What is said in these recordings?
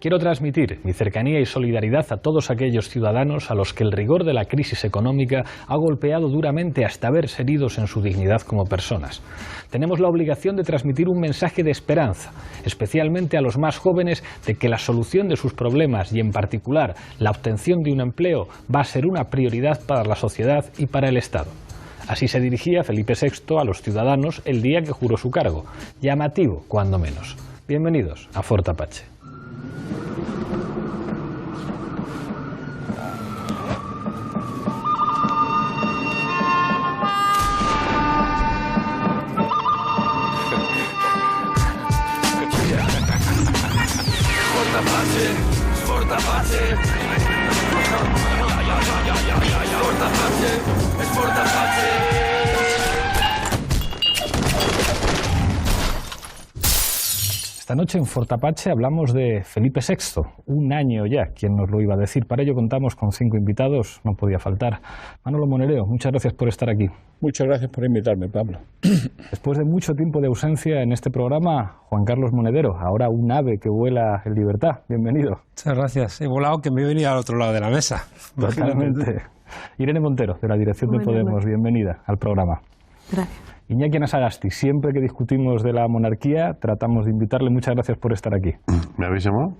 Quiero transmitir mi cercanía y solidaridad a todos aquellos ciudadanos a los que el rigor de la crisis económica ha golpeado duramente hasta verse heridos en su dignidad como personas. Tenemos la obligación de transmitir un mensaje de esperanza, especialmente a los más jóvenes, de que la solución de sus problemas y en particular la obtención de un empleo va a ser una prioridad para la sociedad y para el Estado. Así se dirigía Felipe VI a los ciudadanos el día que juró su cargo. Llamativo, cuando menos. Bienvenidos a Fort Apache. Fort Apache. Esta noche en Fort Apache hablamos de Felipe VI, un año ya, ¿quién nos lo iba a decir? Para ello contamos con 5 invitados, no podía faltar. Manolo Monereo, muchas gracias por estar aquí. Muchas gracias por invitarme, Pablo. Después de mucho tiempo de ausencia en este programa, Juan Carlos Monedero, ahora un ave que vuela en libertad. Bienvenido. Muchas gracias. He volado que me he venido al otro lado de la mesa. Totalmente. Irene Montero, de la dirección de Podemos, bienvenida al programa. Gracias. Iñaki Anasagasti, siempre que discutimos de la monarquía, tratamos de invitarle. Muchas gracias por estar aquí. ¿Me habéis llamado?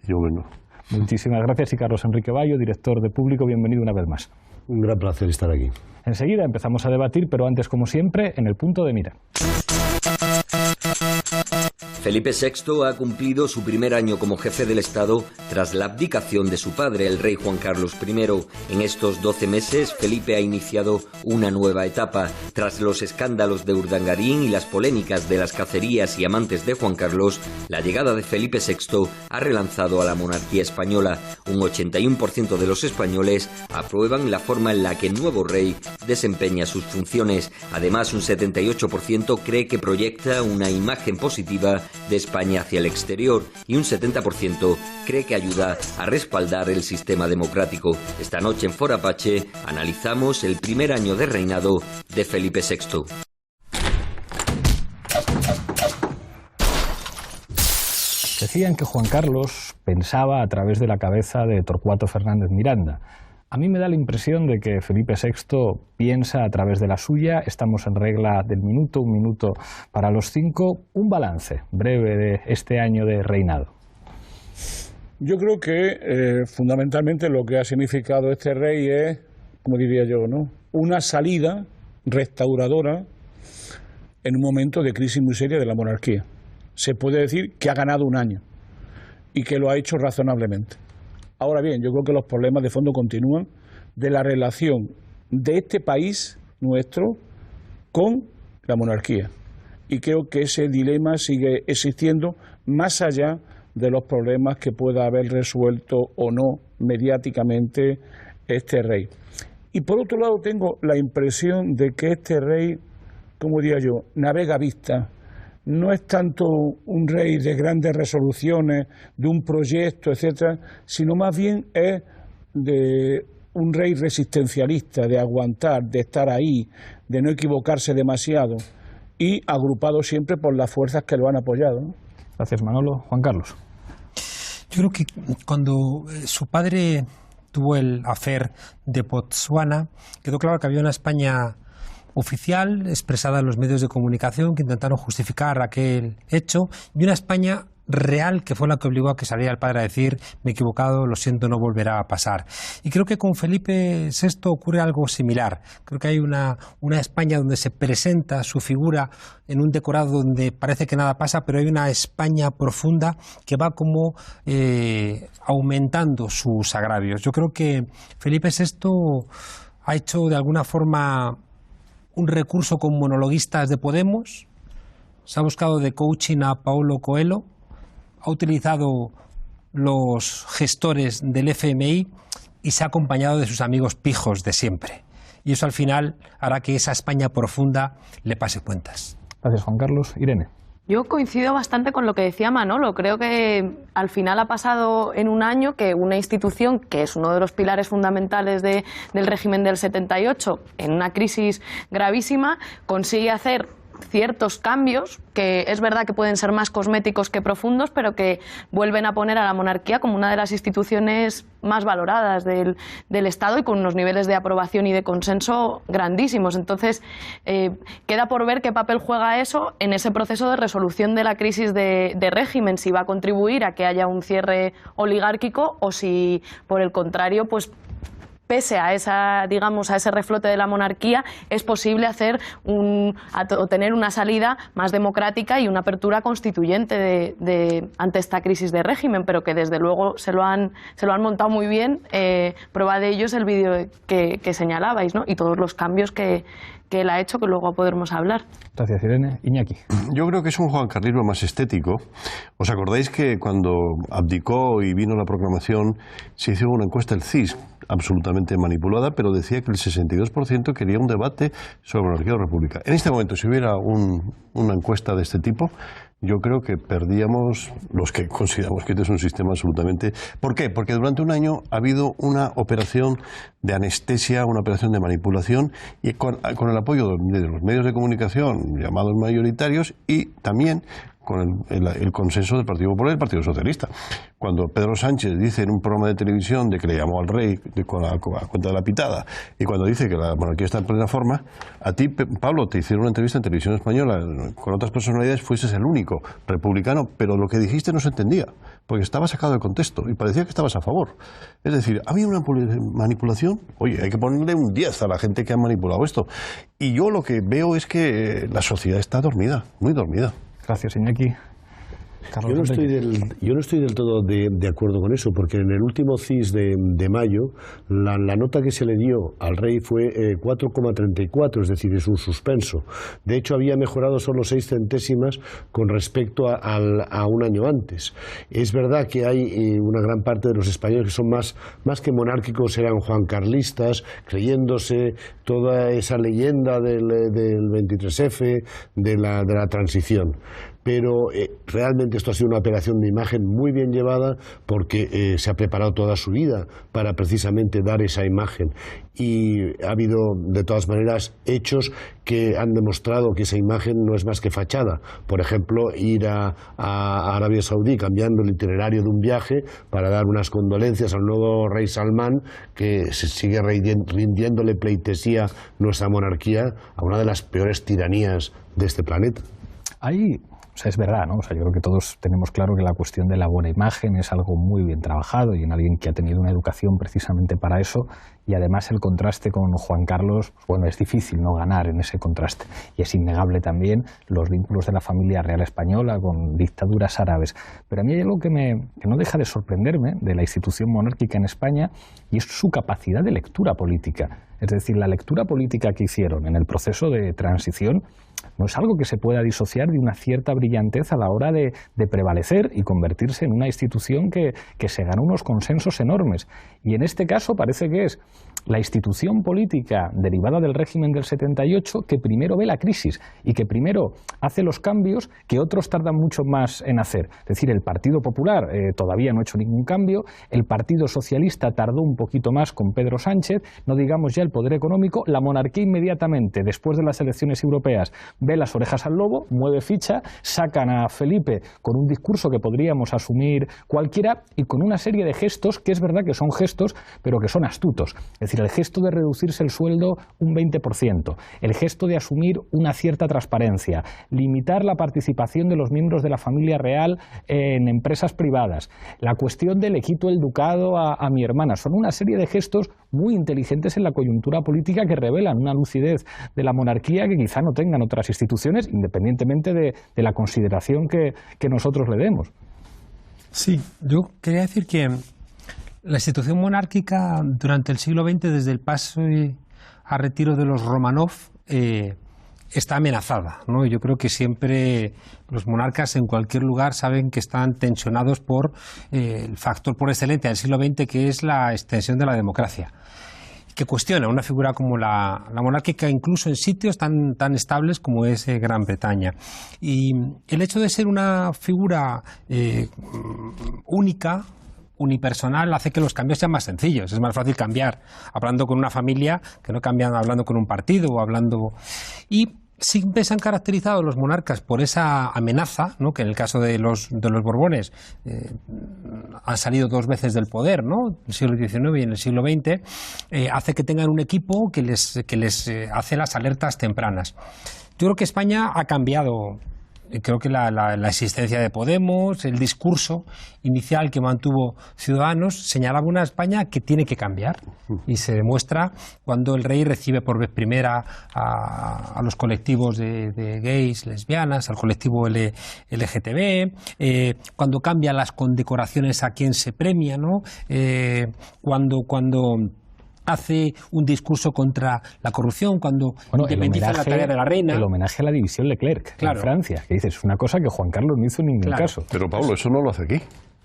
Yo vengo. Muchísimas gracias. Y Carlos Enrique Bayo, director de Público, bienvenido una vez más. Un gran placer estar aquí. Enseguida empezamos a debatir, pero antes, como siempre, en el punto de mira. Felipe VI ha cumplido su primer año como jefe del Estado tras la abdicación de su padre, el rey Juan Carlos I. En estos 12 meses, Felipe ha iniciado una nueva etapa. Tras los escándalos de Urdangarín y las polémicas de las cacerías y amantes de Juan Carlos, la llegada de Felipe VI ha relanzado a la monarquía española. Un 81% de los españoles aprueban la forma en la que el nuevo rey desempeña sus funciones. Además, un 78% cree que proyecta una imagen positiva de España hacia el exterior y un 70% cree que ayuda a respaldar el sistema democrático. Esta noche en Fort Apache analizamos el primer año de reinado de Felipe VI. Decían que Juan Carlos pensaba a través de la cabeza de Torcuato Fernández Miranda. A mí me da la impresión de que Felipe VI piensa a través de la suya. Estamos en regla del minuto, un minuto para los 5. Un balance breve de este año de reinado. Yo creo que fundamentalmente lo que ha significado este rey es, como diría yo, ¿no?, una salida restauradora en un momento de crisis muy seria de la monarquía. Se puede decir que ha ganado un año y que lo ha hecho razonablemente. Ahora bien, yo creo que los problemas de fondo continúan de la relación de este país nuestro con la monarquía. Y creo que ese dilema sigue existiendo más allá de los problemas que pueda haber resuelto o no mediáticamente este rey. Y por otro lado tengo la impresión de que este rey, como diría yo, navega a vista. No es tanto un rey de grandes resoluciones, de un proyecto, etcétera, sino más bien es de un rey resistencialista, de aguantar, de estar ahí, de no equivocarse demasiado y agrupado siempre por las fuerzas que lo han apoyado, ¿no? Gracias, Manolo. Juan Carlos. Yo creo que cuando su padre tuvo el affair de Botswana, quedó claro que había una España oficial, expresada en los medios de comunicación, que intentaron justificar aquel hecho, y una España real, que fue la que obligó a que saliera el padre a decir: me he equivocado, lo siento, no volverá a pasar. Y creo que con Felipe VI ocurre algo similar. Creo que hay una España donde se presenta su figura en un decorado donde parece que nada pasa, pero hay una España profunda que va como aumentando sus agravios. Yo creo que Felipe VI ha hecho de alguna forma un recurso con monologuistas de Podemos, se ha buscado de coaching a Paulo Coelho, ha utilizado los gestores del FMI y se ha acompañado de sus amigos pijos de siempre. Y eso al final hará que esa España profunda le pase cuentas. Gracias, Juan Carlos. Irene. Yo coincido bastante con lo que decía Manolo. Creo que al final ha pasado en un año que una institución que es uno de los pilares fundamentales del régimen del 78, en una crisis gravísima, consigue hacer ciertos cambios que es verdad que pueden ser más cosméticos que profundos, pero que vuelven a poner a la monarquía como una de las instituciones más valoradas del Estado y con unos niveles de aprobación y de consenso grandísimos. Entonces, queda por ver qué papel juega eso en ese proceso de resolución de la crisis de régimen, si va a contribuir a que haya un cierre oligárquico o si, por el contrario, pues pese a ese reflote de la monarquía, es posible tener una salida más democrática y una apertura constituyente ante esta crisis de régimen, pero que desde luego se lo han montado muy bien. Prueba de ello es el vídeo que señalabais, ¿no? Y todos los cambios que él ha hecho, que luego podremos hablar. Gracias, Irene. Iñaki. Yo creo que es un juancarlismo más estético. ¿Os acordáis que cuando abdicó y vino la proclamación se hizo una encuesta del CIS, absolutamente manipulada, pero decía que el 62% quería un debate sobre monarquía o república? En este momento, si hubiera una encuesta de este tipo, yo creo que perdíamos los que consideramos que este es un sistema absolutamente... ¿Por qué? Porque durante un año ha habido una operación de anestesia, una operación de manipulación, y con el apoyo de los medios de comunicación llamados mayoritarios y también con el consenso del Partido Popular y del Partido Socialista. Cuando Pedro Sánchez dice en un programa de televisión de que le llamó al rey con la cuenta de la pitada, y cuando dice que la monarquía está en plena forma, a ti, Pablo, te hicieron una entrevista en Televisión Española con otras personalidades, fueses el único republicano, pero lo que dijiste no se entendía, porque estaba sacado de contexto y parecía que estabas a favor. Es decir, había una manipulación. Oye, hay que ponerle un 10 a la gente que ha manipulado esto. Y yo lo que veo es que la sociedad está dormida, muy dormida. Gracias, Iñaki. Yo no estoy del todo de acuerdo con eso, porque en el último CIS de mayo la nota que se le dio al rey fue 4,34, es decir, es un suspenso. De hecho, había mejorado solo 6 centésimas con respecto a un año antes. Es verdad que hay una gran parte de los españoles que son más que monárquicos, eran juancarlistas, creyéndose toda esa leyenda del 23F, de la transición. Pero realmente esto ha sido una operación de imagen muy bien llevada, porque se ha preparado toda su vida para precisamente dar esa imagen, y ha habido de todas maneras hechos que han demostrado que esa imagen no es más que fachada. Por ejemplo, ir a Arabia Saudí cambiando el itinerario de un viaje para dar unas condolencias al nuevo rey Salmán, que se sigue rindiéndole pleitesía nuestra monarquía a una de las peores tiranías de este planeta. O sea, es verdad, ¿no? O sea, yo creo que todos tenemos claro que la cuestión de la buena imagen es algo muy bien trabajado y en alguien que ha tenido una educación precisamente para eso, y además el contraste con Juan Carlos, bueno, es difícil no ganar en ese contraste, y es innegable también los vínculos de la familia real española con dictaduras árabes. Pero a mí hay algo que no deja de sorprenderme de la institución monárquica en España, y es su capacidad de lectura política. Es decir, la lectura política que hicieron en el proceso de transición no es algo que se pueda disociar de una cierta brillantez a la hora de prevalecer y convertirse en una institución que se ganó unos consensos enormes. Y en este caso parece que es la institución política derivada del régimen del 78 que primero ve la crisis y que primero hace los cambios que otros tardan mucho más en hacer. Es decir, el Partido Popular todavía no ha hecho ningún cambio, el Partido Socialista tardó un poquito más con Pedro Sánchez, no digamos ya el poder económico. La monarquía inmediatamente, después de las elecciones europeas, ve las orejas al lobo, mueve ficha, sacan a Felipe con un discurso que podríamos asumir cualquiera y con una serie de gestos que es verdad que son gestos, pero que son astutos. Es decir, el gesto de reducirse el sueldo un 20%, el gesto de asumir una cierta transparencia, limitar la participación de los miembros de la familia real en empresas privadas, la cuestión de le quito el ducado a mi hermana. Son una serie de gestos muy inteligentes en la coyuntura política que revelan una lucidez de la monarquía que quizá no tengan otras instituciones, independientemente de la consideración que nosotros le demos. Sí, yo quería decir que la institución monárquica durante el siglo XX, desde el paso a retiro de los Romanov, está amenazada, ¿no? Yo creo que siempre los monarcas en cualquier lugar saben que están tensionados por el factor por excelencia del siglo XX, que es la extensión de la democracia, que cuestiona una figura como la monárquica incluso en sitios tan estables como es Gran Bretaña. Y el hecho de ser una figura única, unipersonal, hace que los cambios sean más sencillos. Es más fácil cambiar hablando con una familia que no cambiando hablando con un partido o hablando... Y siempre se han caracterizado los monarcas por esa amenaza, ¿no? Que en el caso de los Borbones han salido 2 veces del poder, ¿no? En el siglo XIX y en el siglo XX, hace que tengan un equipo que les hace las alertas tempranas. Yo creo que España ha cambiado. Creo que la existencia de Podemos, el discurso inicial que mantuvo Ciudadanos, señalaba una España que tiene que cambiar, y se demuestra cuando el rey recibe por vez primera a los colectivos de gays, lesbianas, al colectivo LGTB, cuando cambia las condecoraciones a quien se premia, ¿no? Cuando hace un discurso contra la corrupción, cuando independiza la tarea de la reina. El homenaje a la división Leclerc, claro, en Francia, que dices, es una cosa que Juan Carlos no hizo en ningún caso. Pero Pablo, eso no lo hace aquí.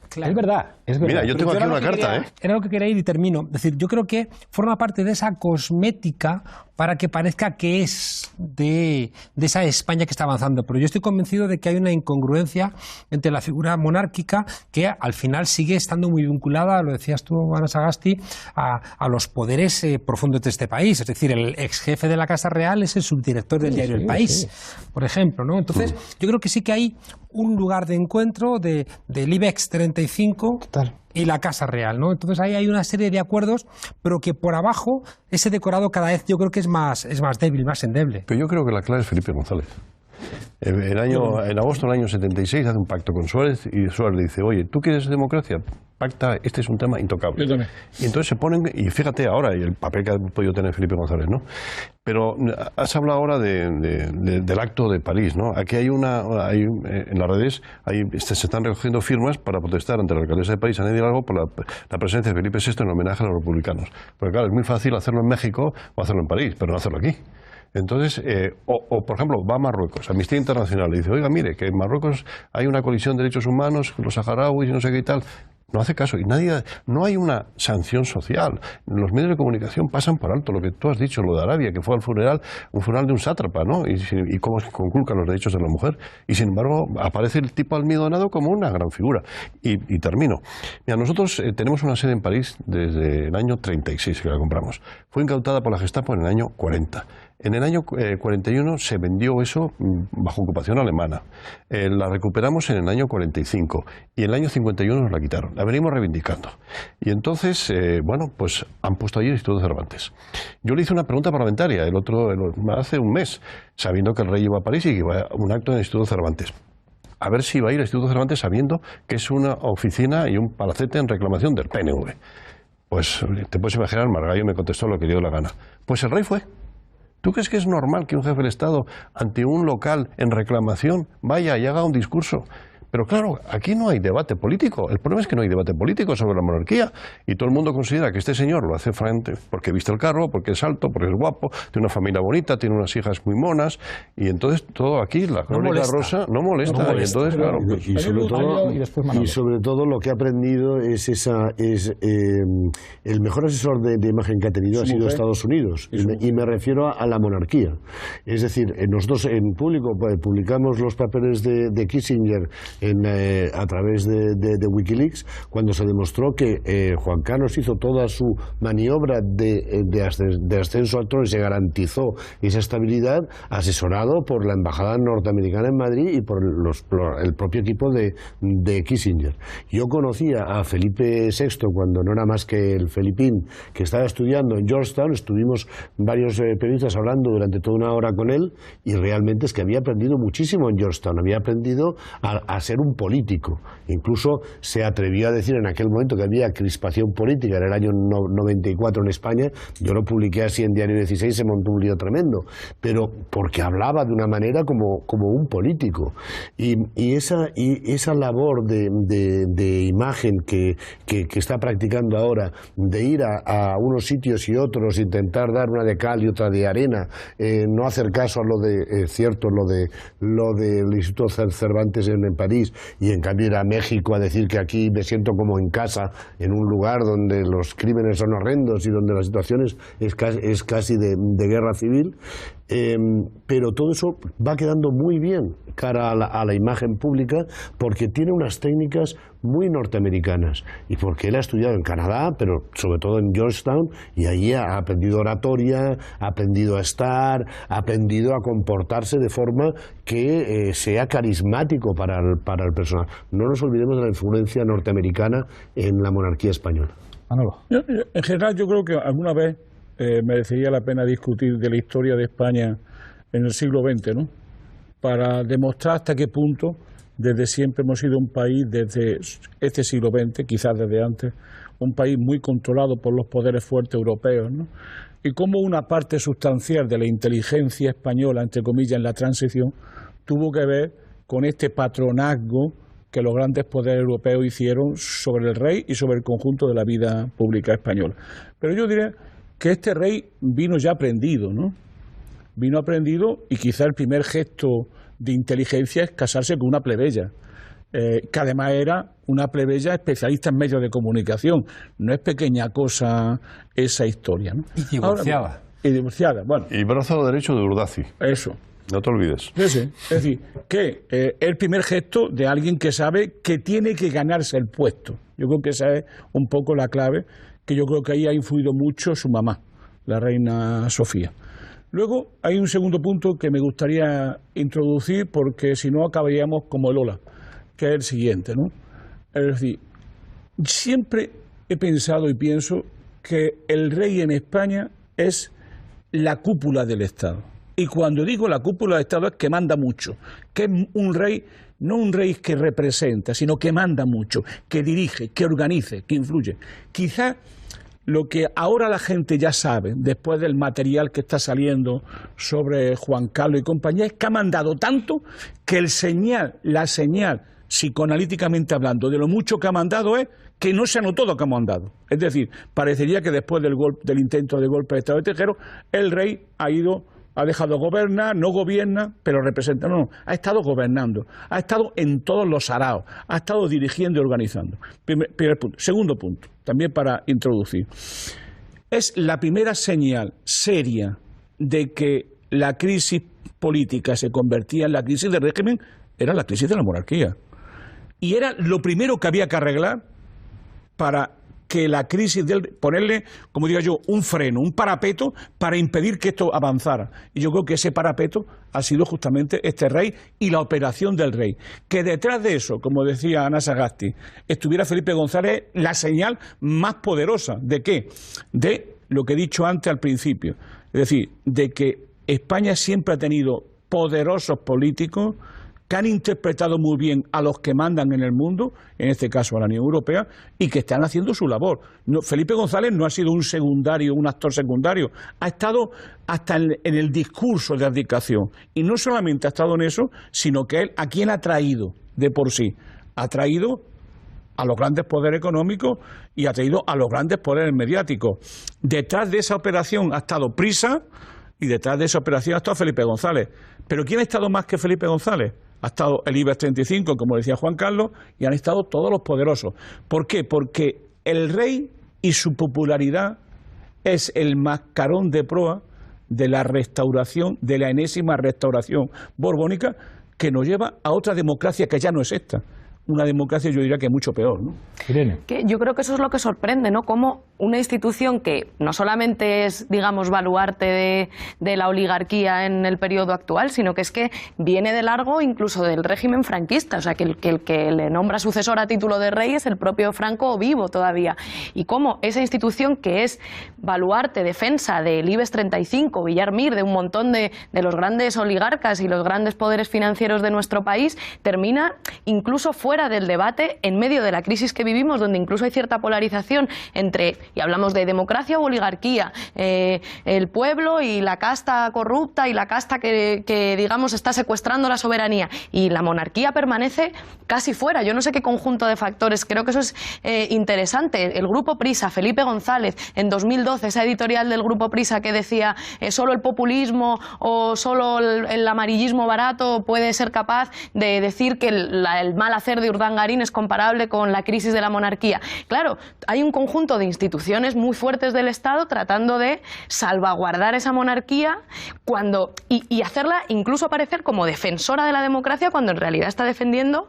Claro. Es verdad. Mira, yo tengo aquí una carta. Era lo que quería ir y termino. Es decir, yo creo que forma parte de esa cosmética para que parezca que es de esa España que está avanzando. Pero yo estoy convencido de que hay una incongruencia entre la figura monárquica, que al final sigue estando muy vinculada, lo decías tú, Ana Sagasti, a los poderes profundos de este país. Es decir, el ex jefe de la Casa Real es el subdirector del diario El País, por ejemplo, ¿no? Entonces, yo creo que sí que hay un lugar de encuentro del IBEX 35 y la Casa Real, ¿no? Entonces ahí hay una serie de acuerdos, pero que por abajo ese decorado cada vez yo creo que es más débil, más endeble. Pero yo creo que la clave es Felipe González. En agosto del año 76 hace un pacto con Suárez y Suárez le dice, oye, ¿tú quieres democracia? Pacta, este es un tema intocable. Y entonces se ponen, y fíjate ahora, y el papel que ha podido tener Felipe González, ¿no? Pero has hablado ahora del acto de París, ¿no? Aquí en las redes se están recogiendo firmas para protestar ante la alcaldesa de París, Ana Hidalgo, por la presencia de Felipe VI en homenaje a los republicanos. Porque claro, es muy fácil hacerlo en México o hacerlo en París, pero no hacerlo aquí. Entonces, por ejemplo, va a Marruecos, Amnistía Internacional, le dice, oiga, mire, que en Marruecos hay una colisión de derechos humanos, los saharauis y no sé qué y tal. No hace caso y no hay una sanción social. Los medios de comunicación pasan por alto lo que tú has dicho, lo de Arabia, que fue un funeral de un sátrapa, ¿no? Y cómo se conculcan los derechos de la mujer. Y sin embargo, aparece el tipo almidonado como una gran figura. Y termino. Mira, nosotros tenemos una sede en París desde el año 36 que la compramos. Fue incautada por la Gestapo en el año 40. En el año 41 se vendió eso bajo ocupación alemana. La recuperamos en el año 45 y en el año 51 nos la quitaron. La venimos reivindicando. Y entonces, pues han puesto allí el Instituto Cervantes. Yo le hice una pregunta parlamentaria hace un mes, sabiendo que el rey iba a París y que iba a un acto en el Instituto Cervantes. A ver si iba a ir al Instituto Cervantes sabiendo que es una oficina y un palacete en reclamación del PNV. Pues te puedes imaginar, Margallo me contestó lo que le dio la gana. Pues el rey fue. ¿Tú crees que es normal que un jefe del Estado ante un local en reclamación vaya y haga un discurso? Pero claro, aquí no hay debate político. El problema es que no hay debate político sobre la monarquía y todo el mundo considera que este señor lo hace frente porque viste el carro, porque es alto, porque es guapo, tiene una familia bonita, tiene unas hijas muy monas y entonces todo aquí, la crónica rosa, no molesta. Y entonces, claro, y sobre todo lo que ha aprendido es el mejor asesor de imagen que ha tenido ha sido Estados Unidos y me refiero a la monarquía. Es decir, nosotros en público publicamos los papeles de Kissinger a través de Wikileaks, cuando se demostró que Juan Carlos hizo toda su maniobra de ascenso al trono y se garantizó esa estabilidad asesorado por la embajada norteamericana en Madrid y por el propio equipo de Kissinger. Yo conocía a Felipe VI cuando no era más que el Felipín, que estaba estudiando en Georgetown. Estuvimos varios periodistas hablando durante toda una hora con él y realmente es que había aprendido muchísimo en Georgetown, había aprendido a ser un político. Incluso se atrevió a decir en aquel momento que había crispación política en el año 94 en España. Yo lo publiqué así en Diario 16, se montó un lío tremendo, pero porque hablaba de una manera como un político. Y esa labor de imagen que está practicando ahora, de ir a unos sitios y otros, intentar dar una de cal y otra de arena, no hacer caso a lo del Instituto Cervantes en París, y en cambio ir a México a decir que aquí me siento como en casa, en un lugar donde los crímenes son horrendos y donde la situación es casi de guerra civil. pero todo eso va quedando muy bien cara a la imagen pública porque tiene unas técnicas muy norteamericanas y porque él ha estudiado en Canadá, pero sobre todo en Georgetown, y allí ha aprendido oratoria, ha aprendido a estar, ha aprendido a comportarse de forma que sea carismático para el personal. No nos olvidemos de la influencia norteamericana en la monarquía española. Manolo. En general, yo creo que alguna vez merecería la pena discutir de la historia de España en el siglo XX, ¿no? Para demostrar hasta qué punto desde siempre hemos sido un país, desde este siglo XX, quizás desde antes, un país muy controlado por los poderes fuertes europeos, ¿no? Y cómo una parte sustancial de la inteligencia española, entre comillas, en la transición, tuvo que ver con este patronazgo que los grandes poderes europeos hicieron sobre el rey y sobre el conjunto de la vida pública española. Pero yo diría que este rey vino ya aprendido, ¿no? Vino aprendido, y quizá el primer gesto de inteligencia es casarse con una plebeya, que además era una plebeya especialista en medios de comunicación. No es pequeña cosa esa historia, ¿no? Y divorciada. Ahora, y divorciada, bueno. Y brazo derecho de Urdaci. Eso. No te olvides. Sí, sí. Es decir, que el primer gesto de alguien que sabe que tiene que ganarse el puesto. Yo creo que esa es un poco la clave, que yo creo que ahí ha influido mucho su mamá, la reina Sofía. Luego hay un segundo punto que me gustaría introducir, porque si no acabaríamos como Lola, que es el siguiente, ¿no? Es decir, siempre he pensado y pienso que el rey en España es la cúpula del Estado. Y cuando digo la cúpula del Estado es que manda mucho, que es un rey, no un rey que representa, sino que manda mucho, que dirige, que organice, que influye. Quizá lo que ahora la gente ya sabe, después del material que está saliendo sobre Juan Carlos y compañía, es que ha mandado tanto que la señal, psicoanalíticamente hablando, de lo mucho que ha mandado es que no se ha notado que ha mandado. Es decir, parecería que después del intento de golpe de Estado de Tejero, el rey ha dejado gobernar, no gobierna, pero representa. No, ha estado gobernando, ha estado en todos los araos, ha estado dirigiendo y organizando. Primer punto. Segundo punto, también para introducir. Es la primera señal seria de que la crisis política se convertía en la crisis del régimen, era la crisis de la monarquía. Y era lo primero que había que arreglar para que la crisis ponerle, como digo yo, un freno, un parapeto para impedir que esto avanzara. Y yo creo que ese parapeto ha sido justamente este rey y la operación del rey. Que detrás de eso, como decía Ana Sagasti, estuviera Felipe González, la señal más poderosa. ¿De qué? De lo que he dicho antes al principio. Es decir, de que España siempre ha tenido poderosos políticos que han interpretado muy bien a los que mandan en el mundo, en este caso a la Unión Europea, y que están haciendo su labor. Felipe González no ha sido un secundario, un actor secundario, ha estado hasta en el discurso de abdicación. Y no solamente ha estado en eso, sino que él, ¿a quién ha traído de por sí? Ha traído a los grandes poderes económicos y ha traído a los grandes poderes mediáticos. Detrás de esa operación ha estado Prisa y detrás de esa operación ha estado Felipe González. ¿Pero quién ha estado más que Felipe González? Ha estado el IBEX 35, como decía Juan Carlos, y han estado todos los poderosos. ¿Por qué? Porque el rey y su popularidad es el mascarón de proa de la restauración, de la enésima restauración borbónica, que nos lleva a otra democracia que ya no es esta. Una democracia, yo diría que mucho peor, ¿no? Irene. Que yo creo que eso es lo que sorprende, ¿no? Como una institución que no solamente es, digamos, baluarte de la oligarquía en el periodo actual, sino que es que viene de largo incluso del régimen franquista. O sea, que el que le nombra sucesor a título de rey es el propio Franco vivo todavía. Y cómo esa institución que es baluarte, defensa del IBEX 35, Villar Mir, de un montón de los grandes oligarcas y los grandes poderes financieros de nuestro país, termina incluso fuera del debate, en medio de la crisis que vivimos, donde incluso hay cierta polarización entre, y hablamos de democracia o oligarquía, el pueblo y la casta corrupta y la casta que digamos está secuestrando la soberanía, y la monarquía permanece casi fuera. Yo no sé qué conjunto de factores, creo que eso es interesante. El Grupo Prisa, Felipe González, en 2012, esa editorial del Grupo Prisa que decía solo el populismo o solo el amarillismo barato puede ser capaz de decir que el mal hacer de de Urdangarín es comparable con la crisis de la monarquía. Claro, hay un conjunto de instituciones muy fuertes del Estado tratando de salvaguardar esa monarquía y hacerla incluso aparecer como defensora de la democracia cuando en realidad está defendiendo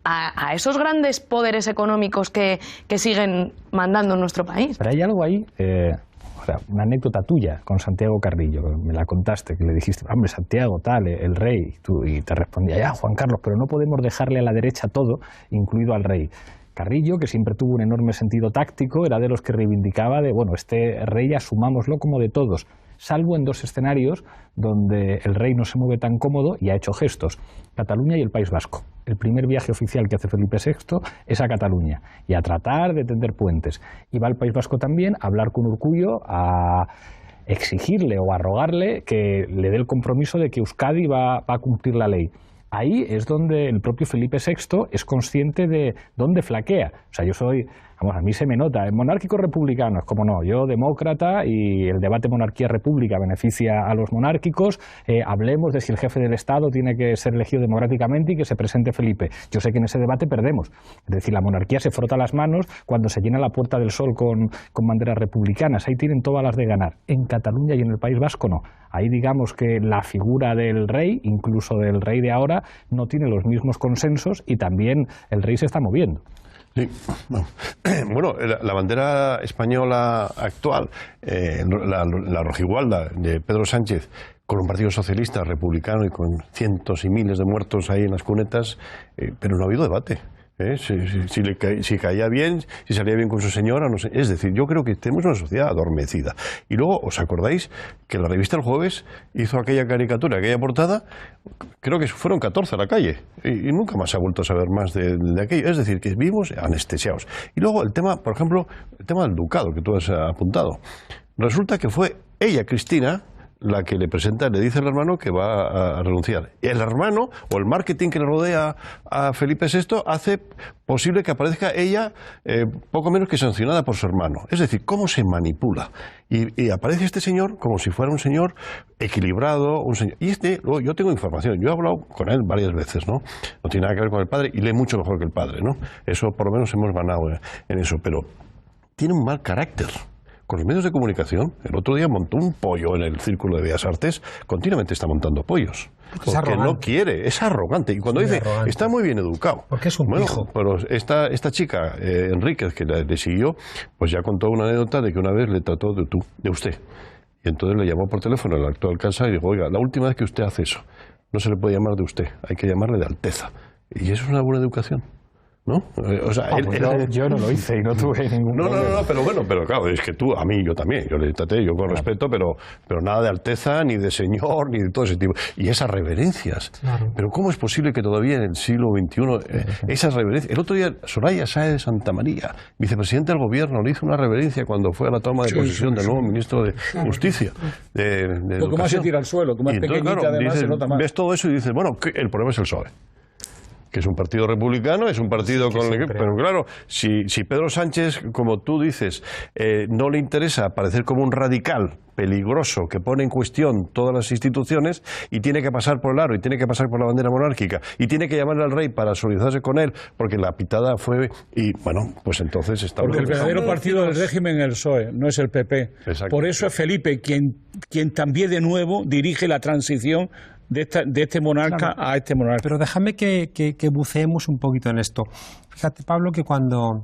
a esos grandes poderes económicos que siguen mandando en nuestro país. Pero hay algo ahí, una anécdota tuya con Santiago Carrillo, que me la contaste, que le dijiste, hombre, Santiago, tal, el rey, y te respondía, ya, Juan Carlos, pero no podemos dejarle a la derecha todo, incluido al rey. Carrillo, que siempre tuvo un enorme sentido táctico, era de los que reivindicaba de, bueno, este rey asumámoslo como de todos, salvo en 2 escenarios donde el rey no se mueve tan cómodo y ha hecho gestos, Cataluña y el País Vasco. El primer viaje oficial que hace Felipe VI es a Cataluña y a tratar de tender puentes. Y va al País Vasco también a hablar con Urkullu, a exigirle o a rogarle que le dé el compromiso de que Euskadi va a cumplir la ley. Ahí es donde el propio Felipe VI es consciente de dónde flaquea. O sea, yo soy, vamos, a mí se me nota, monárquico republicano, es como no, yo demócrata y el debate monarquía-república beneficia a los monárquicos, hablemos de si el jefe del Estado tiene que ser elegido democráticamente y que se presente Felipe. Yo sé que en ese debate perdemos, es decir, la monarquía se frota las manos cuando se llena la Puerta del Sol con banderas republicanas, ahí tienen todas las de ganar. En Cataluña y en el País Vasco no. Ahí digamos que la figura del rey, incluso del rey de ahora, no tiene los mismos consensos y también el rey se está moviendo. Sí. Bueno, la bandera española actual, la rojigualda de Pedro Sánchez, con un partido socialista, republicano y con cientos y miles de muertos ahí en las cunetas, pero no ha habido debate. Si caía bien, si salía bien con su señora, no sé. Es decir, yo creo que tenemos una sociedad adormecida. Y luego, ¿os acordáis que la revista El Jueves hizo aquella caricatura, aquella portada? Creo que fueron 14 a la calle y nunca más se ha vuelto a saber más de aquello. Es decir, que vivimos anestesiados. Y luego el tema, por ejemplo, el tema del ducado que tú has apuntado. Resulta que fue ella, Cristina, la que le presenta, le dice al hermano que va a renunciar. Y el hermano, o el marketing que le rodea a Felipe VI, hace posible que aparezca ella poco menos que sancionada por su hermano. Es decir, cómo se manipula. Y aparece este señor como si fuera un señor equilibrado, un señor... Y luego, yo tengo información, yo he hablado con él varias veces, ¿no? No tiene nada que ver con el padre, y lee mucho mejor que el padre, ¿no? Eso por lo menos hemos ganado en eso, pero tiene un mal carácter. Con los medios de comunicación, el otro día montó un pollo en el Círculo de Bellas Artes, continuamente está montando pollos. Porque no quiere, es arrogante. Y cuando dice, arrogante. Está muy bien educado. Porque es un pijo. Pero esta chica, Enríquez, que le siguió, pues ya contó una anécdota de que una vez le trató de usted. Y entonces le llamó por teléfono al actual alcalde y dijo, oiga, la última vez que usted hace eso, no se le puede llamar de usted, hay que llamarle de Alteza. Y eso es una buena educación. ¿No? O sea, yo no lo hice y no tuve ningún problema. No, pero bueno, pero claro, es que tú, a mí, yo también, yo le traté, yo con respeto, pero nada de alteza, ni de señor, ni de todo ese tipo. Y esas reverencias. Claro. Pero ¿cómo es posible que todavía en el siglo XXI esas reverencias? El otro día, Soraya Sáez de Santa María, vicepresidente del gobierno, le hizo una reverencia cuando fue a la toma de posesión del nuevo ministro de Justicia. Poco más se tira al suelo, como es pequeñita, claro, además se nota más. Ves todo eso y dices, bueno, el problema es el PSOE. Que es un partido republicano, es un partido con el que... Pero claro, si Pedro Sánchez, como tú dices, no le interesa parecer como un radical peligroso que pone en cuestión todas las instituciones y tiene que pasar por el aro y tiene que pasar por la bandera monárquica y tiene que llamarle al rey para solidarizarse con él porque la pitada fue... Y bueno, pues entonces está... Porque el verdadero partido del régimen es el PSOE, no es el PP. Exacto. Por eso es Felipe quien también de nuevo dirige la transición de este monarca a este monarca. Pero déjame que buceemos un poquito en esto. Fíjate, Pablo, que cuando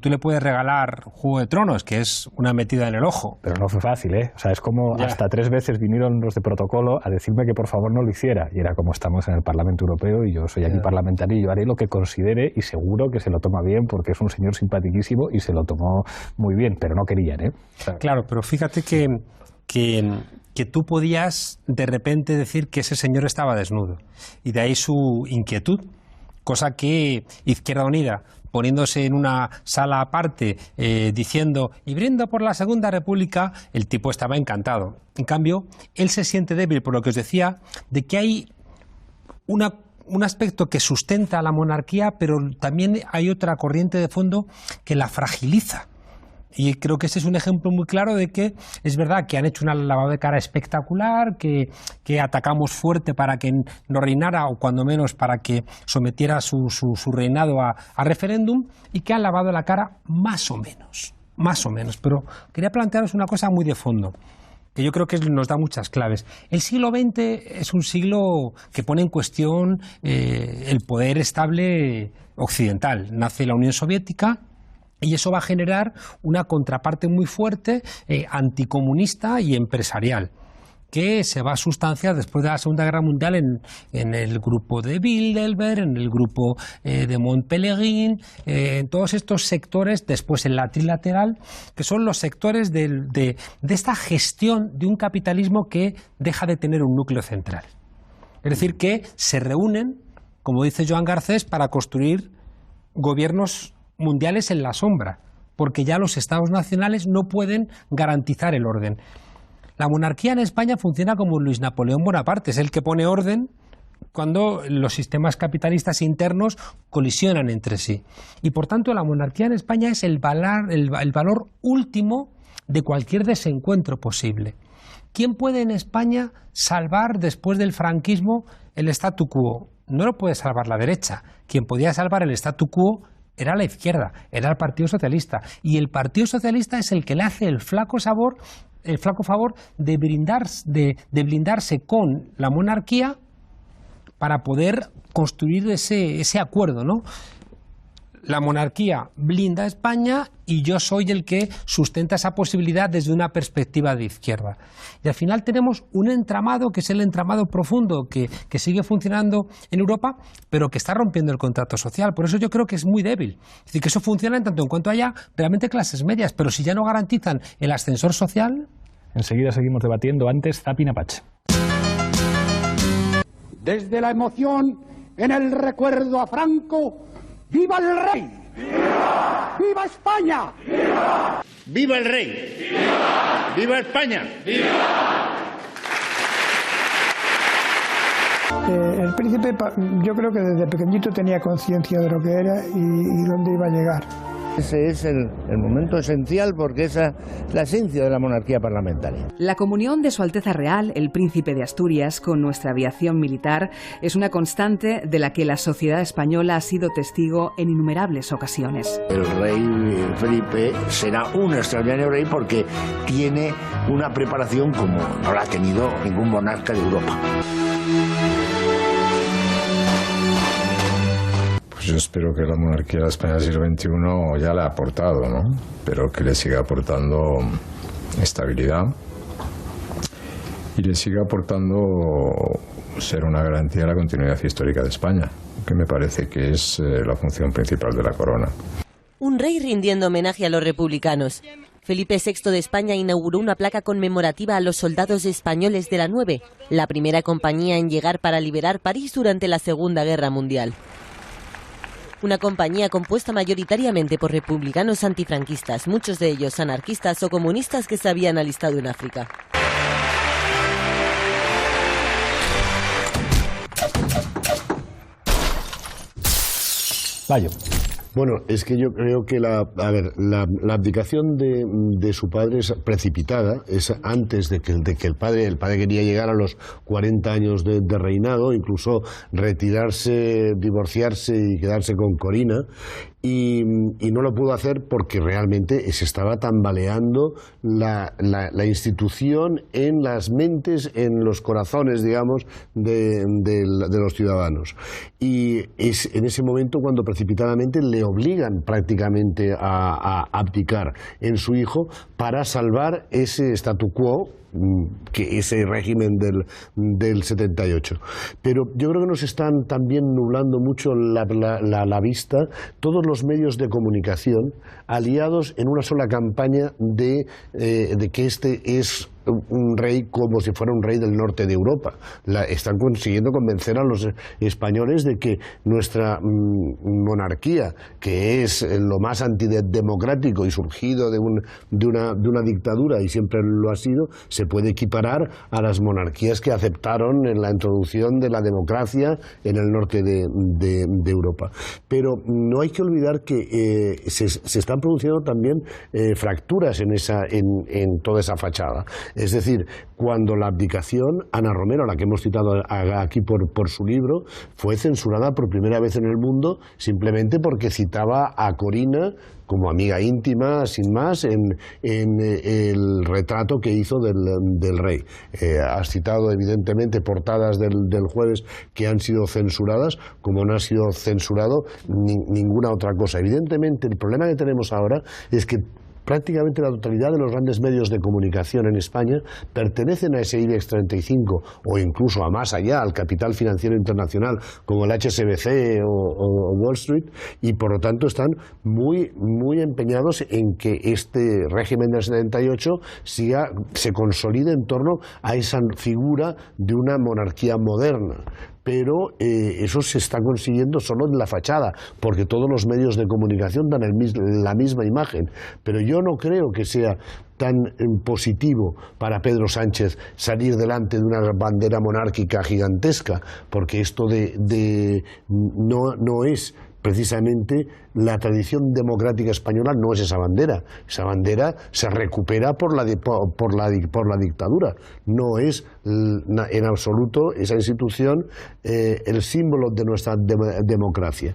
tú le puedes regalar Juego de Tronos, que es una metida en el ojo... Pero no fue fácil, ¿eh? O sea, es como hasta 3 veces vinieron los de protocolo a decirme que por favor no lo hiciera. Y era como estamos en el Parlamento Europeo y yo soy aquí parlamentario y yo haré lo que considere y seguro que se lo toma bien porque es un señor simpaticísimo y se lo tomó muy bien, pero no querían, ¿eh? O sea, claro, pero fíjate que tú podías de repente decir que ese señor estaba desnudo y de ahí su inquietud, cosa que Izquierda Unida, poniéndose en una sala aparte diciendo y brindo por la Segunda República, el tipo estaba encantado. En cambio, él se siente débil por lo que os decía de que hay un aspecto que sustenta a la monarquía, pero también hay otra corriente de fondo que la fragiliza. Y creo que ese es un ejemplo muy claro de que es verdad que han hecho una lavado de cara espectacular, que atacamos fuerte para que no reinara, o cuando menos para que sometiera su reinado a referéndum, y que han lavado la cara más o menos. Pero quería plantearos una cosa muy de fondo, que yo creo que nos da muchas claves. El siglo XX es un siglo que pone en cuestión el poder estable occidental. Nace la Unión Soviética, y eso va a generar una contraparte muy fuerte, anticomunista y empresarial, que se va a sustanciar después de la Segunda Guerra Mundial en el grupo de Bilderberg, en el grupo de Mont-Pelerin, en todos estos sectores, después en la trilateral, que son los sectores de esta gestión de un capitalismo que deja de tener un núcleo central. Es decir, que se reúnen, como dice Joan Garcés, para construir gobiernos mundiales en la sombra, porque ya los estados nacionales no pueden garantizar el orden. La monarquía en España funciona como Luis Napoleón Bonaparte, es el que pone orden cuando los sistemas capitalistas internos colisionan entre sí. Y por tanto la monarquía en España es el valor último de cualquier desencuentro posible. ¿Quién puede en España salvar después del franquismo el statu quo? No lo puede salvar la derecha. Quien podía salvar el statu quo era la izquierda, era el Partido Socialista. Y el Partido Socialista es el que le hace el flaco favor de blindarse con la monarquía para poder construir ese acuerdo, ¿no? La monarquía blinda a España y yo soy el que sustenta esa posibilidad desde una perspectiva de izquierda. Y al final tenemos un entramado que es el entramado profundo que sigue funcionando en Europa, pero que está rompiendo el contrato social. Por eso yo creo que es muy débil. Es decir, que eso funciona en tanto en cuanto haya realmente clases medias, pero si ya no garantizan el ascensor social... Enseguida seguimos debatiendo. Antes, Zapin Apache. Desde la emoción en el recuerdo a Franco, ¡viva el rey! ¡Viva! ¡Viva España! ¡Viva! ¡Viva el rey! ¡Viva! ¡Viva España! ¡Viva! El príncipe, yo creo que desde pequeñito tenía conciencia de lo que era y dónde iba a llegar. Ese es el momento esencial porque esa es la esencia de la monarquía parlamentaria. La comunión de Su Alteza Real, el Príncipe de Asturias, con nuestra aviación militar es una constante de la que la sociedad española ha sido testigo en innumerables ocasiones. El rey Felipe será un extraordinario rey porque tiene una preparación como no la ha tenido ningún monarca de Europa. Yo espero que la monarquía de España del siglo XXI ya le ha aportado, ¿no? Pero que le siga aportando estabilidad y le siga aportando ser una garantía de la continuidad histórica de España, que me parece que es la función principal de la corona. Un rey rindiendo homenaje a los republicanos. Felipe VI de España inauguró una placa conmemorativa a los soldados españoles de la 9, la primera compañía en llegar para liberar París durante la Segunda Guerra Mundial. Una compañía compuesta mayoritariamente por republicanos antifranquistas, muchos de ellos anarquistas o comunistas que se habían alistado en África. Bayo. Bueno, es que yo creo que la abdicación de su padre es precipitada, es antes de que el padre quería llegar a los 40 años de reinado, incluso retirarse, divorciarse y quedarse con Corina, y no lo pudo hacer porque realmente se estaba tambaleando la institución en las mentes, en los corazones, digamos, de los ciudadanos. Y es en ese momento cuando precipitadamente le obligan prácticamente a abdicar en su hijo para salvar ese statu quo, que ese régimen del 78. Pero yo creo que nos están también nublando mucho la vista todos los medios de comunicación aliados en una sola campaña de que este es un rey como si fuera un rey del norte de Europa. Están consiguiendo convencer a los españoles de que nuestra monarquía, que es lo más antidemocrático y surgido de una dictadura, y siempre lo ha sido, se puede equiparar a las monarquías que aceptaron en la introducción de la democracia en el norte de Europa. Pero no hay que olvidar que se están produciendo también fracturas en toda esa fachada. Es decir, cuando la abdicación, Ana Romero, la que hemos citado aquí por su libro, fue censurada por primera vez en el mundo simplemente porque citaba a Corina como amiga íntima, sin más, en el retrato que hizo del rey. Has citado, evidentemente, portadas del Jueves que han sido censuradas, como no ha sido censurado ninguna otra cosa. Evidentemente, el problema que tenemos ahora es que prácticamente la totalidad de los grandes medios de comunicación en España pertenecen a ese IBEX 35 o incluso a más allá, al capital financiero internacional como el HSBC o Wall Street, y por lo tanto están muy empeñados en que este régimen del 78 se consolide en torno a esa figura de una monarquía moderna. Pero eso se está consiguiendo solo en la fachada, porque todos los medios de comunicación dan la misma imagen. Pero yo no creo que sea tan positivo para Pedro Sánchez salir delante de una bandera monárquica gigantesca, porque esto no es precisamente la tradición democrática española, no es esa bandera. Esa bandera se recupera por la dictadura. No es en absoluto esa institución el símbolo de nuestra democracia.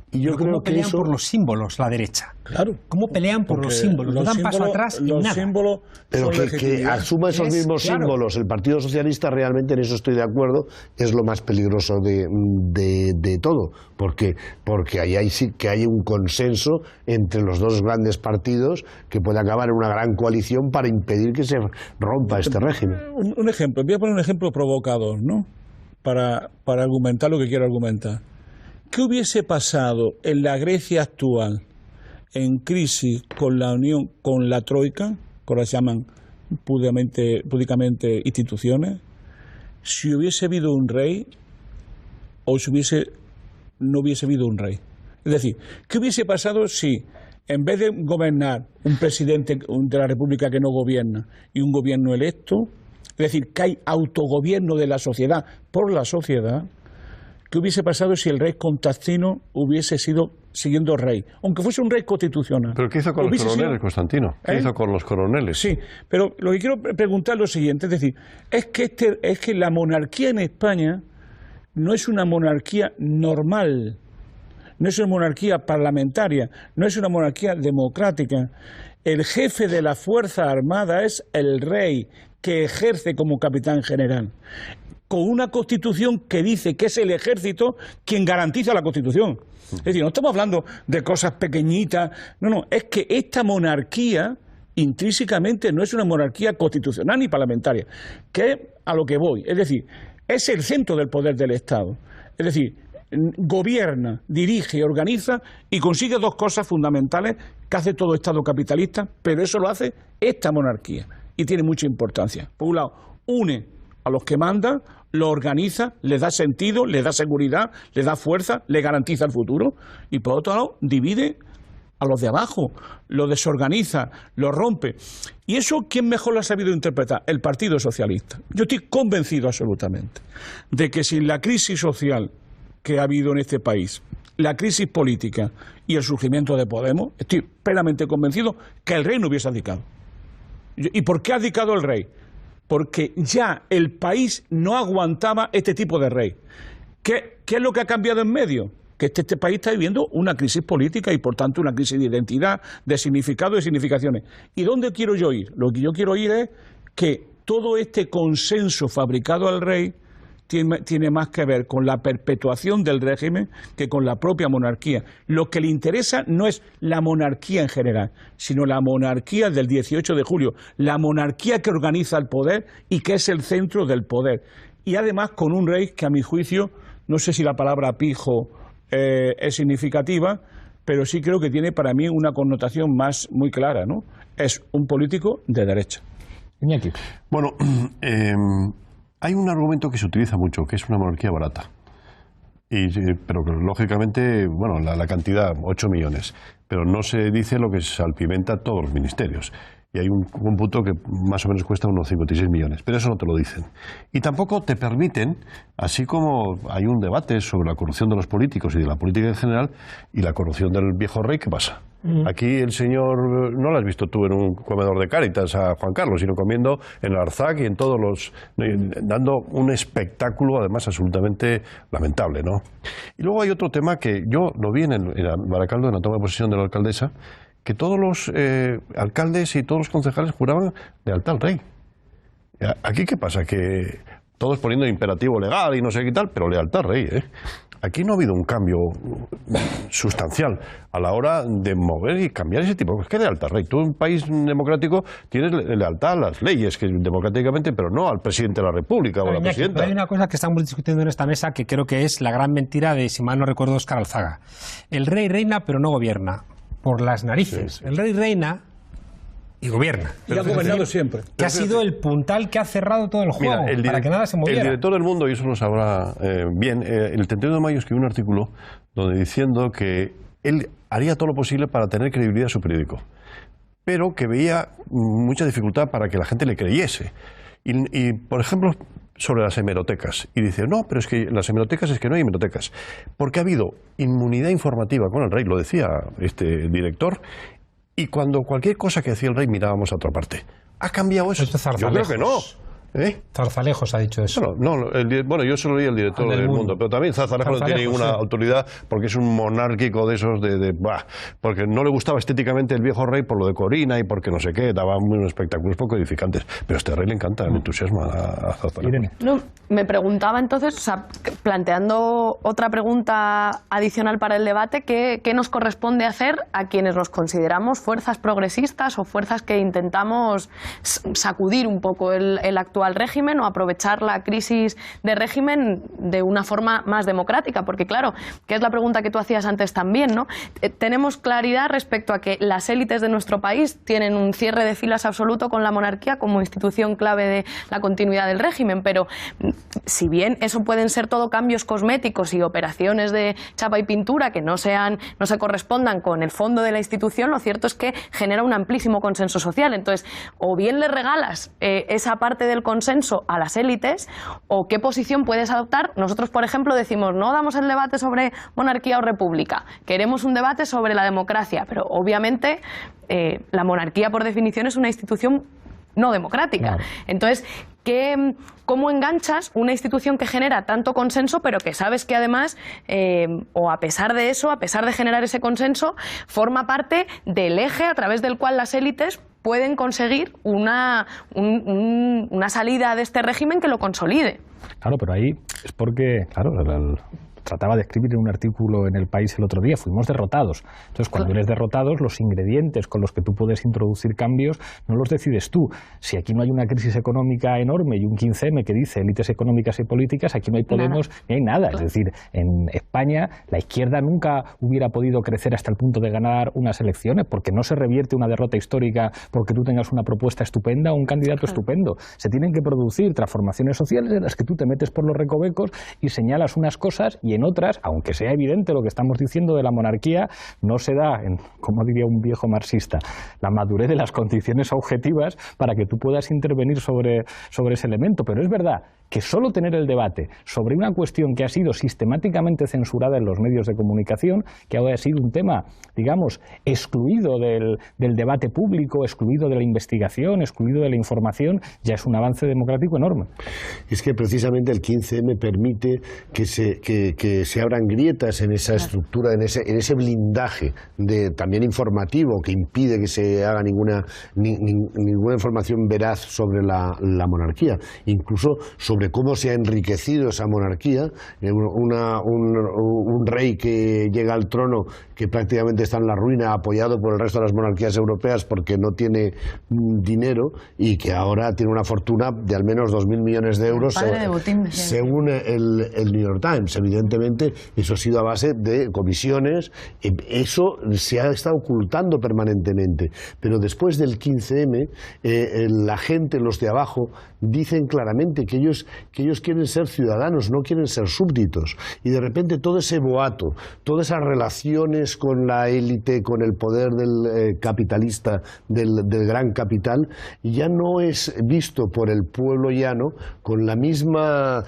Y yo creo ¿cómo que pelean eso... por los símbolos la derecha? Claro. ¿Cómo pelean por los símbolos? No dan paso atrás en nada. Pero que asuma esos mismos símbolos el Partido Socialista, realmente en eso estoy de acuerdo, es lo más peligroso de todo, porque ahí sí que hay un consenso entre los dos grandes partidos que puede acabar en una gran coalición para impedir que se rompa este régimen. Un ejemplo, voy a poner un ejemplo provocador, ¿no? Para argumentar lo que quiero argumentar. ¿Qué hubiese pasado en la Grecia actual, en crisis con la Unión, con la Troika, que ahora se llaman púdicamente instituciones, si hubiese habido un rey o si no hubiese habido un rey? Es decir, ¿qué hubiese pasado si, en vez de gobernar un presidente de la República que no gobierna y un gobierno electo, es decir, que hay autogobierno de la sociedad por la sociedad, ¿qué hubiese pasado si el rey Constantino hubiese sido siguiendo rey? Aunque fuese un rey constitucional. ¿Pero qué hizo con los coroneles, Constantino? ¿Qué hizo con los coroneles? Sí, pero lo que quiero preguntar es lo siguiente, es decir, es que la monarquía en España no es una monarquía normal, no es una monarquía parlamentaria, no es una monarquía democrática. El jefe de la Fuerza Armada es el rey, que ejerce como capitán general, con una constitución que dice que es el ejército quien garantiza la constitución. Es decir, no estamos hablando de cosas pequeñitas, no, es que esta monarquía intrínsecamente no es una monarquía constitucional ni parlamentaria, que es a lo que voy, es decir, es el centro del poder del Estado, es decir, gobierna, dirige, organiza y consigue dos cosas fundamentales que hace todo Estado capitalista, pero eso lo hace esta monarquía y tiene mucha importancia. Por un lado, une a los que mandan, lo organiza, les da sentido, les da seguridad, les da fuerza, les garantiza el futuro, y por otro lado divide a los de abajo, lo desorganiza, lo rompe. ¿Y eso quién mejor lo ha sabido interpretar? El Partido Socialista. Yo estoy convencido absolutamente de que sin la crisis social que ha habido en este país, la crisis política y el surgimiento de Podemos, estoy plenamente convencido que el rey no hubiese abdicado. ¿Y por qué ha abdicado el rey? Porque ya el país no aguantaba este tipo de rey. ¿Qué es lo que ha cambiado en medio? Que este país está viviendo una crisis política y por tanto una crisis de identidad, de significado y de significaciones. ¿Y dónde quiero yo ir? Lo que yo quiero ir es que todo este consenso fabricado al rey tiene más que ver con la perpetuación del régimen que con la propia monarquía. Lo que le interesa no es la monarquía en general, sino la monarquía del 18 de julio, la monarquía que organiza el poder y que es el centro del poder. Y además con un rey que, a mi juicio, no sé si la palabra pijo es significativa, pero sí creo que tiene para mí una connotación muy clara, ¿no? Es un político de derecha. Iñaki. Bueno, hay un argumento que se utiliza mucho, que es una monarquía barata. Pero lógicamente, bueno, la cantidad, 8 millones, pero no se dice lo que salpimenta todos los ministerios. Y hay un cómputo que más o menos cuesta unos 56 millones, pero eso no te lo dicen. Y tampoco te permiten, así como hay un debate sobre la corrupción de los políticos y de la política en general, y la corrupción del viejo rey, ¿qué pasa? Aquí el señor, no lo has visto tú en un comedor de Cáritas a Juan Carlos, sino comiendo en el Arzac y en todos los... dando un espectáculo, además, absolutamente lamentable, ¿no? Y luego hay otro tema que yo lo vi en Baracaldo, en la toma de posesión de la alcaldesa, que todos los alcaldes y todos los concejales juraban lealtad al rey. ¿Aquí qué pasa? Que todos poniendo imperativo legal y no sé qué tal, pero lealtad al rey, ¿eh? Aquí no ha habido un cambio sustancial a la hora de mover y cambiar ese tipo de cosas. ¿Qué lealtad al rey? Tú en un país democrático tienes lealtad a las leyes, que democráticamente, pero no al presidente de la República o a la presidenta. Hay una cosa que estamos discutiendo en esta mesa que creo que es la gran mentira de, si mal no recuerdo, Óscar Alzaga. El rey reina, pero no gobierna. Por las narices. Sí. El rey reina y gobierna. Y ha gobernado siempre. Que ha sido el puntal que ha cerrado todo el juego, para que nada se moviera. El director del Mundo, y eso lo sabrá bien, el 31 de mayo escribió un artículo donde diciendo que él haría todo lo posible para tener credibilidad a su periódico, pero que veía mucha dificultad para que la gente le creyese. Y por ejemplo, sobre las hemerotecas. Y dice, no, pero es que las hemerotecas es que no hay hemerotecas. Porque ha habido inmunidad informativa con el rey, lo decía este director, y cuando cualquier cosa que decía el rey mirábamos a otra parte. ¿Ha cambiado eso? Yo creo que no. Zarzalejos ha dicho eso. Bueno, yo solo leí el director del Mundo, pero también Zarzalejos no tiene ninguna autoridad porque es un monárquico de esos porque no le gustaba estéticamente el viejo rey por lo de Corina y porque no sé qué, daba unos espectáculos poco edificantes. Pero a este rey le encanta el entusiasmo a Zarzalejos. No, me preguntaba entonces, o sea, planteando otra pregunta adicional para el debate, ¿qué nos corresponde hacer a quienes nos consideramos fuerzas progresistas o fuerzas que intentamos sacudir un poco el actual régimen o aprovechar la crisis de régimen de una forma más democrática? Porque claro, que es la pregunta que tú hacías antes también, ¿no? Tenemos claridad respecto a que las élites de nuestro país tienen un cierre de filas absoluto con la monarquía como institución clave de la continuidad del régimen, pero si bien eso pueden ser todo cambios cosméticos y operaciones de chapa y pintura que no se correspondan con el fondo de la institución, lo cierto es que genera un amplísimo consenso social. Entonces, o bien le regalas esa parte del consenso a las élites, o qué posición puedes adoptar. Nosotros, por ejemplo, decimos, no damos el debate sobre monarquía o república, queremos un debate sobre la democracia, pero obviamente la monarquía por definición es una institución no democrática. Claro. Entonces, ¿cómo enganchas una institución que genera tanto consenso, pero que sabes que además, o a pesar de eso, a pesar de generar ese consenso, forma parte del eje a través del cual las élites pueden conseguir una salida de este régimen que lo consolide? Claro, pero ahí es porque, claro, trataba de escribir en un artículo en El País el otro día, fuimos derrotados. Entonces, cuando eres derrotados, los ingredientes con los que tú puedes introducir cambios no los decides tú. Si aquí no hay una crisis económica enorme y un 15M que dice élites económicas y políticas, aquí no hay Podemos ni hay nada. Es decir, en España la izquierda nunca hubiera podido crecer hasta el punto de ganar unas elecciones, porque no se revierte una derrota histórica porque tú tengas una propuesta estupenda o un candidato estupendo. Se tienen que producir transformaciones sociales en las que tú te metes por los recovecos y señalas unas cosas, y en otras, aunque sea evidente lo que estamos diciendo de la monarquía, no se da, como diría un viejo marxista, la madurez de las condiciones objetivas para que tú puedas intervenir sobre ese elemento. Pero es verdad que solo tener el debate sobre una cuestión que ha sido sistemáticamente censurada en los medios de comunicación, que ahora ha sido un tema, digamos, excluido del debate público, excluido de la investigación, excluido de la información, ya es un avance democrático enorme. Es que precisamente el 15M permite que se abran grietas en esa estructura, en ese blindaje también informativo que impide que se haga ninguna información veraz sobre la monarquía, incluso sobre cómo se ha enriquecido esa monarquía. Un rey que llega al trono que prácticamente está en la ruina, apoyado por el resto de las monarquías europeas porque no tiene dinero, y que ahora tiene una fortuna de al menos 2.000 millones de euros según el New York Times. Evidentemente evidentemente eso ha sido a base de comisiones, eso se ha estado ocultando permanentemente, pero después del 15M la gente, los de abajo, dicen claramente que ellos quieren ser ciudadanos, no quieren ser súbditos, y de repente todo ese boato, todas esas relaciones con la élite, con el poder del capitalista, del gran capital, ya no es visto por el pueblo llano con la misma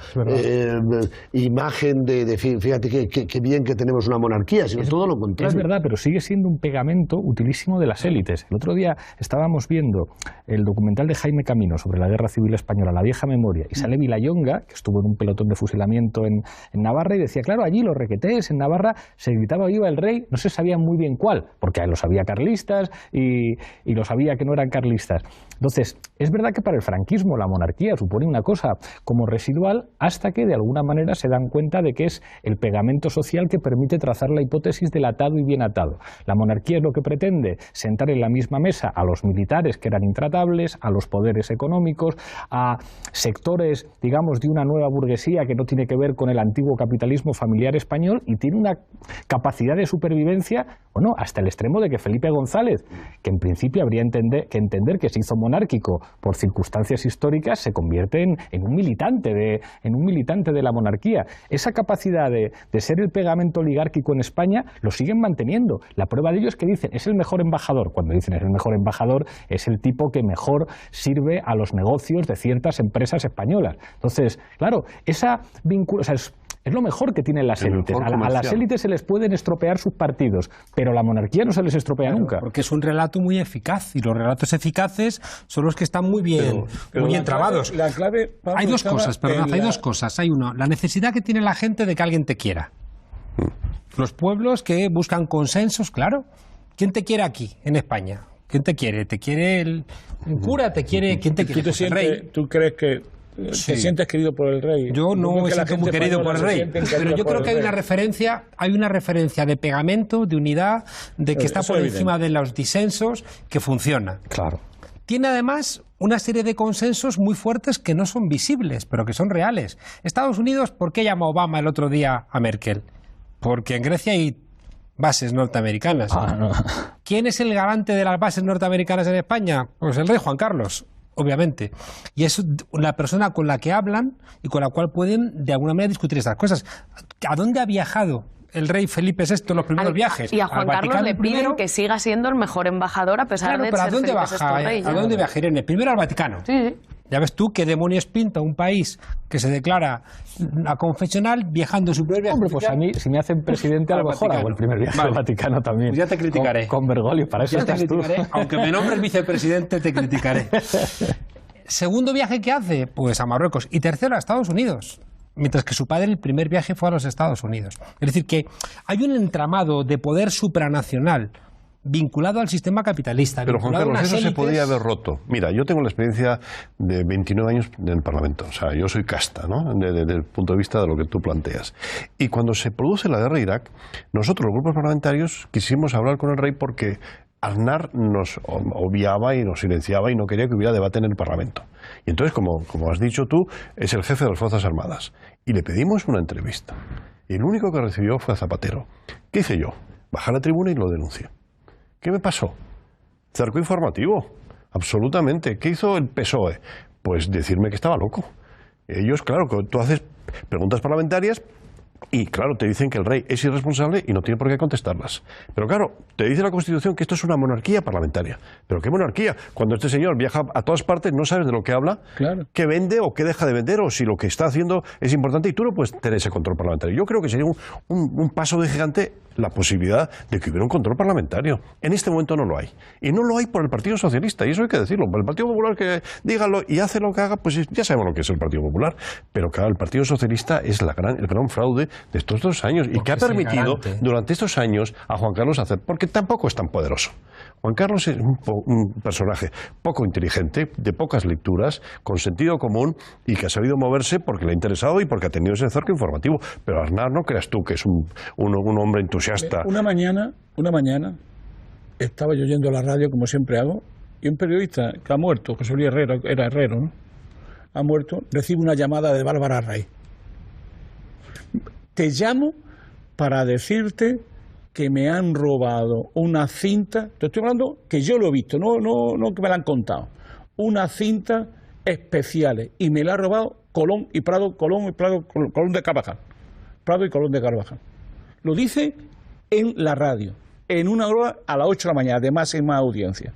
imagen de fíjate qué bien que tenemos una monarquía, sino todo lo contrario. Es verdad, pero sigue siendo un pegamento utilísimo de las élites. El otro día estábamos viendo el documental de Jaime Camino sobre la Guerra Civil Española, La vieja memoria, y sale Villayonga, que estuvo en un pelotón de fusilamiento en Navarra, y decía, claro, allí los requetés en Navarra se gritaba viva el rey, no se sabía muy bien cuál, porque lo sabía carlistas y lo sabía que no eran carlistas. Entonces, es verdad que para el franquismo la monarquía supone una cosa como residual, hasta que de alguna manera se dan cuenta de que es el pegamento social que permite trazar la hipótesis del atado y bien atado. La monarquía es lo que pretende sentar en la misma mesa a los militares, que eran intratables, a los poderes económicos, a sectores, digamos, de una nueva burguesía que no tiene que ver con el antiguo capitalismo familiar español, y tiene una capacidad de supervivencia, bueno, hasta el extremo de que Felipe González, que en principio habría que entender que se hizo monárquico por circunstancias históricas, se convierte en un militante de la monarquía. Esa capacidad de ser el pegamento oligárquico en España lo siguen manteniendo. La prueba de ello es que dicen, es el mejor embajador. Cuando dicen es el mejor embajador, es el tipo que mejor sirve a los negocios de ciertas empresas españolas. Entonces, claro, esa vinculación, es lo mejor que tienen las élites. A las élites se les pueden estropear sus partidos, pero a la monarquía no se les estropea nunca. Porque es un relato muy eficaz, y los relatos eficaces son los que están muy bien trabados. La clave, Pablo, hay dos cosas. Hay uno, la necesidad que tiene la gente de que alguien te quiera. Los pueblos que buscan consensos, claro. ¿Quién te quiere aquí, en España? ¿Quién te quiere? ¿Te quiere el cura? ¿Te quiere? ¿Quién te quiere? ¿El rey? ¿Tú crees que te sientes querido por el rey? Yo no me siento muy querido por el rey, pero yo creo que hay una referencia de pegamento, de unidad, de que está por encima de los disensos, que funciona. Claro. Tiene además una serie de consensos muy fuertes que no son visibles, pero que son reales. Estados Unidos, ¿por qué llama Obama el otro día a Merkel? Porque en Grecia hay bases norteamericanas. No. ¿Quién es el garante de las bases norteamericanas en España? Pues el rey Juan Carlos, obviamente. Y es la persona con la que hablan y con la cual pueden de alguna manera discutir estas cosas. ¿A dónde ha viajado el rey Felipe VI en los primeros viajes? Y a Juan Carlos le piden que siga siendo el mejor embajador a pesar de ser Felipe VI rey. ¿A dónde viaja Irene? Primero al Vaticano. Sí. Ya ves tú qué demonios pinta un país que se declara aconfesional viajando su primer viaje. Hombre, pues a mí, si me hacen presidente, a lo mejor hago el primer viaje al Vaticano también. Pues ya te criticaré. Con Bergoglio, para eso estás tú. Aunque me nombres vicepresidente, te criticaré. Segundo viaje que hace, pues a Marruecos. Y tercero, a Estados Unidos. Mientras que su padre, el primer viaje fue a los Estados Unidos. Es decir, que hay un entramado de poder supranacional vinculado al sistema capitalista. Pero Juan Carlos, eso se podía haber roto. Mira, yo tengo la experiencia de 29 años en el Parlamento. O sea, yo soy casta, ¿no? Desde el punto de vista de lo que tú planteas. Y cuando se produce la guerra de Irak, nosotros, los grupos parlamentarios, quisimos hablar con el rey porque Aznar nos obviaba y nos silenciaba y no quería que hubiera debate en el Parlamento. Y entonces, como has dicho tú, es el jefe de las Fuerzas Armadas. Y le pedimos una entrevista. Y el único que recibió fue a Zapatero. ¿Qué hice yo? Bajar a la tribuna y lo denuncié. ¿Qué me pasó? Cerco informativo, absolutamente. ¿Qué hizo el PSOE? Pues decirme que estaba loco. Ellos, claro, tú haces preguntas parlamentarias y, claro, te dicen que el rey es irresponsable y no tiene por qué contestarlas. Pero, claro, te dice la Constitución que esto es una monarquía parlamentaria. ¿Pero qué monarquía? Cuando este señor viaja a todas partes, no sabes de lo que habla, claro, qué vende o qué deja de vender, o si lo que está haciendo es importante y tú no puedes tener ese control parlamentario. Yo creo que sería un paso de gigante la posibilidad de que hubiera un control parlamentario. En este momento no lo hay. Y no lo hay por el Partido Socialista, y eso hay que decirlo. Por el Partido Popular, que dígalo y hace lo que haga, pues ya sabemos lo que es el Partido Popular. Pero claro, el Partido Socialista es el gran fraude de estos 2 años y que ha permitido durante estos años a Juan Carlos hacer, porque tampoco es tan poderoso. Juan Carlos es un personaje poco inteligente, de pocas lecturas, con sentido común y que ha sabido moverse porque le ha interesado y porque ha tenido ese cerco informativo. Pero Aznar, no creas tú que es un hombre entusiasta. Una mañana estaba yo oyendo la radio, como siempre hago, y un periodista que ha muerto, José Luis Herrero, era Herrero, ¿no? Ha muerto, recibe una llamada de Bárbara Rey. te llamo para decirte que me han robado una cinta, te estoy hablando que yo lo he visto, no que me la han contado, unas cintas especiales, y me la ha robado Colón y Prado, Colón de Carvajal. Prado y Colón de Carvajal. Lo dice en la radio, en una hora a las 8 de la mañana, de máxima audiencia.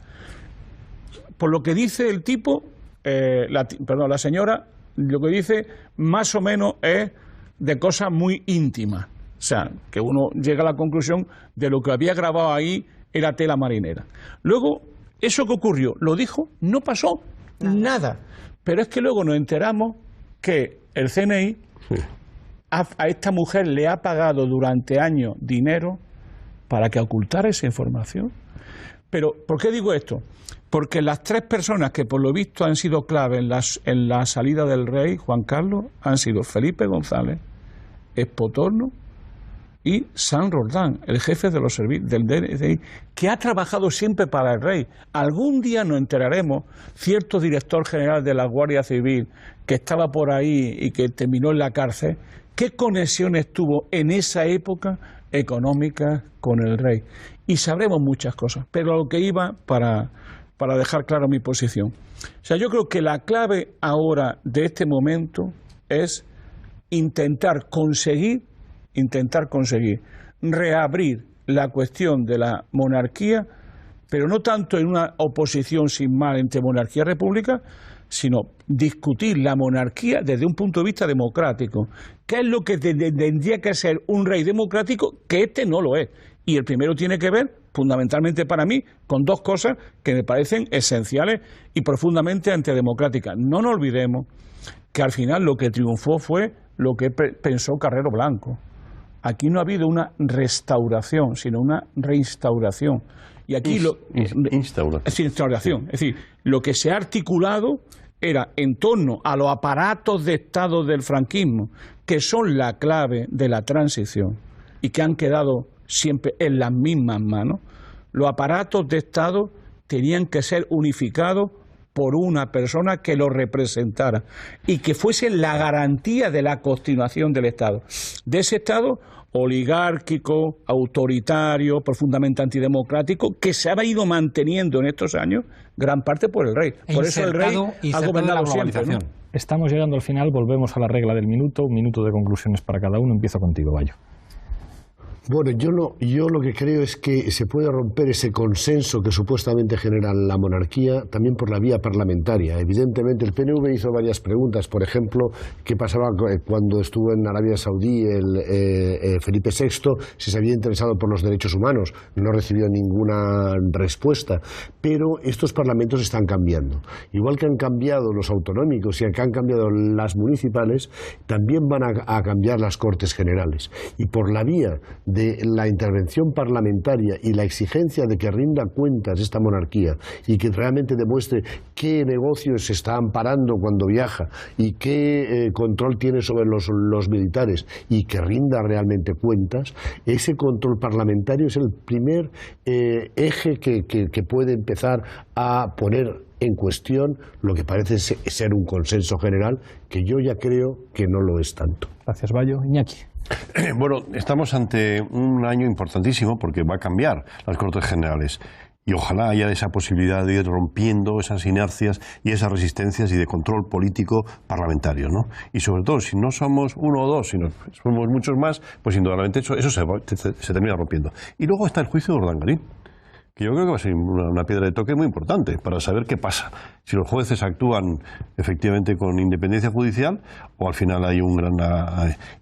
Por lo que dice el tipo, la señora, lo que dice más o menos es de cosas muy íntimas. O sea, que uno llega a la conclusión de lo que había grabado ahí era tela marinera. Luego, eso que ocurrió, lo dijo, no pasó nada. Pero es que luego nos enteramos que el CNI a esta mujer le ha pagado durante años dinero para que ocultara esa información. Pero, ¿por qué digo esto? Porque las 3 personas que por lo visto han sido clave en la salida del rey Juan Carlos han sido Felipe González, Espotorno y San Roldán, el jefe de los servicios del DNI, que ha trabajado siempre para el rey. Algún día nos enteraremos, cierto director general de la Guardia Civil que estaba por ahí y que terminó en la cárcel, qué conexiones tuvo en esa época económicas con el rey. Y sabremos muchas cosas, pero a lo que iba para dejar claro mi posición. O sea, yo creo que la clave ahora de este momento es intentar conseguir reabrir la cuestión de la monarquía, pero no tanto en una oposición sin mal entre monarquía y república, sino discutir la monarquía desde un punto de vista democrático. ¿Qué es lo que tendría que ser un rey democrático? Que este no lo es. Y el primero tiene que ver, fundamentalmente para mí, con 2 cosas que me parecen esenciales y profundamente antidemocráticas. No nos olvidemos que al final lo que triunfó fue lo que pensó Carrero Blanco. Aquí no ha habido una restauración, sino una reinstauración. Y aquí instauración. Es decir, lo que se ha articulado era en torno a los aparatos de Estado del franquismo, que son la clave de la transición y que han quedado siempre en las mismas manos. Los aparatos de Estado tenían que ser unificados por una persona que lo representara y que fuese la garantía de la continuación del Estado. De ese Estado oligárquico, autoritario, profundamente antidemocrático, que se ha ido manteniendo en estos años gran parte por el rey. Por eso el rey ha gobernado siempre, ¿no? Estamos llegando al final, volvemos a la regla del minuto, un minuto de conclusiones para cada uno. Empiezo contigo, Bayo. Bueno, yo lo que creo es que se puede romper ese consenso que supuestamente genera la monarquía también por la vía parlamentaria. Evidentemente, el PNV hizo varias preguntas. Por ejemplo, ¿qué pasaba cuando estuvo en Arabia Saudí Felipe VI? Si se había interesado por los derechos humanos. No recibió ninguna respuesta. Pero estos parlamentos están cambiando. Igual que han cambiado los autonómicos y que han cambiado las municipales, también van a cambiar las Cortes Generales. Y por la vía de la intervención parlamentaria y la exigencia de que rinda cuentas esta monarquía y que realmente demuestre qué negocios se está amparando cuando viaja y qué control tiene sobre los militares y que rinda realmente cuentas, ese control parlamentario es el primer eje que puede empezar a poner en cuestión lo que parece ser un consenso general, que yo ya creo que no lo es tanto. Gracias, Bayo. Iñaki. Bueno, estamos ante un año importantísimo porque va a cambiar las Cortes Generales y ojalá haya esa posibilidad de ir rompiendo esas inercias y esas resistencias y de control político parlamentario, ¿no? Y sobre todo, si no somos 1 o 2, sino somos muchos más, pues indudablemente eso se termina rompiendo. Y luego está el juicio de Urdangarín, que yo creo que va a ser una piedra de toque muy importante para saber qué pasa. Si los jueces actúan efectivamente con independencia judicial o al final hay un gran...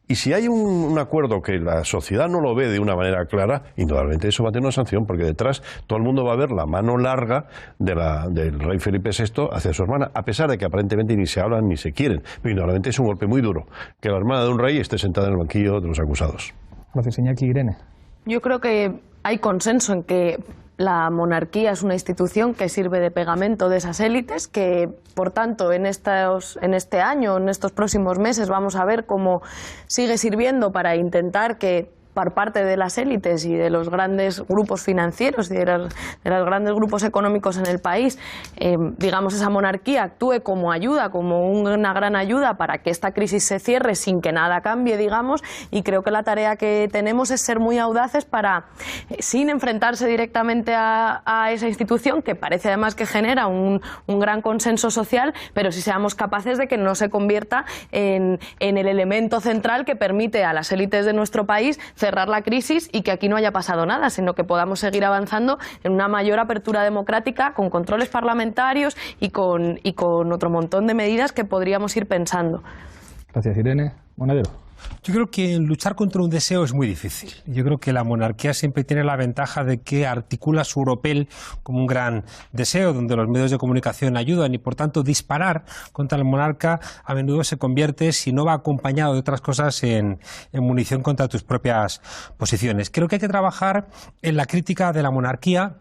Y si hay un acuerdo que la sociedad no lo ve de una manera clara, indudablemente eso va a tener una sanción, porque detrás todo el mundo va a ver la mano larga del rey Felipe VI hacia su hermana, a pesar de que aparentemente ni se hablan ni se quieren. Pero indudablemente es un golpe muy duro que la hermana de un rey esté sentada en el banquillo de los acusados. Gracias, Iñaki. Irene. Yo creo que hay consenso en que la monarquía es una institución que sirve de pegamento de esas élites, que por tanto en este año, en estos próximos meses, vamos a ver cómo sigue sirviendo para intentar que por parte de las élites y de los grandes grupos financieros y de los grandes grupos económicos en el país, digamos, esa monarquía actúe como ayuda, como una gran ayuda para que esta crisis se cierre sin que nada cambie, digamos, y creo que la tarea que tenemos es ser muy audaces para, sin enfrentarse directamente a esa institución, que parece además que genera un gran consenso social, pero si seamos capaces de que no se convierta en el elemento central que permite a las élites de nuestro país cerrar la crisis y que aquí no haya pasado nada, sino que podamos seguir avanzando en una mayor apertura democrática con controles parlamentarios y con otro montón de medidas que podríamos ir pensando. Gracias, Irene. Monedero. Yo creo que luchar contra un deseo es muy difícil. Yo creo que la monarquía siempre tiene la ventaja de que articula su oropel como un gran deseo, donde los medios de comunicación ayudan y, por tanto, disparar contra el monarca a menudo se convierte, si no va acompañado de otras cosas, en munición contra tus propias posiciones. Creo que hay que trabajar en la crítica de la monarquía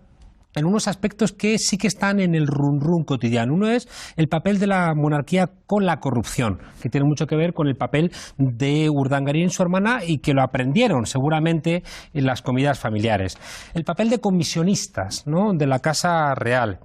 en unos aspectos que sí que están en el run cotidiano. Uno es el papel de la monarquía con la corrupción, que tiene mucho que ver con el papel de Urdangarín y su hermana, y que lo aprendieron seguramente en las comidas familiares. El papel de comisionistas, ¿no?, de la Casa Real.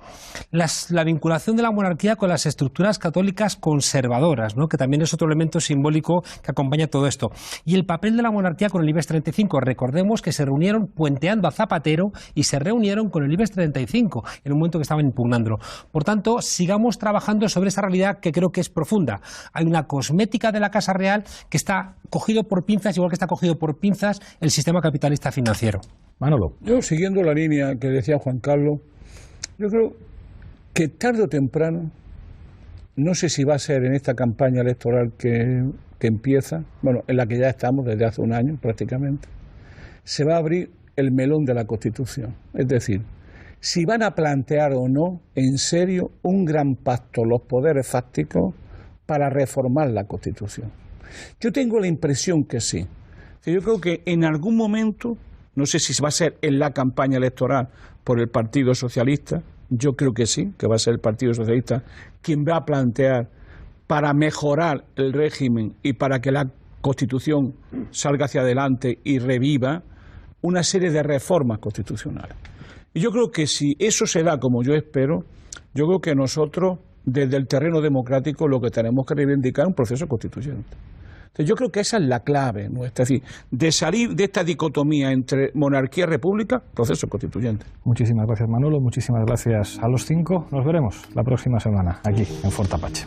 La vinculación de la monarquía con las estructuras católicas conservadoras, ¿no?, que también es otro elemento simbólico que acompaña todo esto. Y el papel de la monarquía con el IBEX 35. Recordemos que se reunieron puenteando a Zapatero y se reunieron con el IBEX 35 en un momento que estaban impugnándolo. Por tanto, sigamos trabajando sobre esa realidad que creo que es profunda. Hay una cosmética de la Casa Real que está cogido por pinzas, igual que está cogido por pinzas el sistema capitalista financiero. Manolo. Yo, siguiendo la línea que decía Juan Carlos, yo creo que tarde o temprano, no sé si va a ser en esta campaña electoral que empieza, bueno, en la que ya estamos desde hace un año prácticamente, se va a abrir el melón de la Constitución. Es decir, si van a plantear o no, en serio, un gran pacto los poderes fácticos para reformar la Constitución. Yo tengo la impresión que sí. Yo creo que en algún momento, no sé si va a ser en la campaña electoral por el Partido Socialista, yo creo que sí, que va a ser el Partido Socialista quien va a plantear para mejorar el régimen y para que la Constitución salga hacia adelante y reviva una serie de reformas constitucionales. Y yo creo que si eso se da como yo espero, yo creo que nosotros, desde el terreno democrático, lo que tenemos que reivindicar es un proceso constituyente. Entonces, yo creo que esa es la clave nuestra, es decir, de salir de esta dicotomía entre monarquía y república, proceso constituyente. Muchísimas gracias, Manolo, muchísimas gracias a los cinco. Nos veremos la próxima semana aquí en Fort Apache.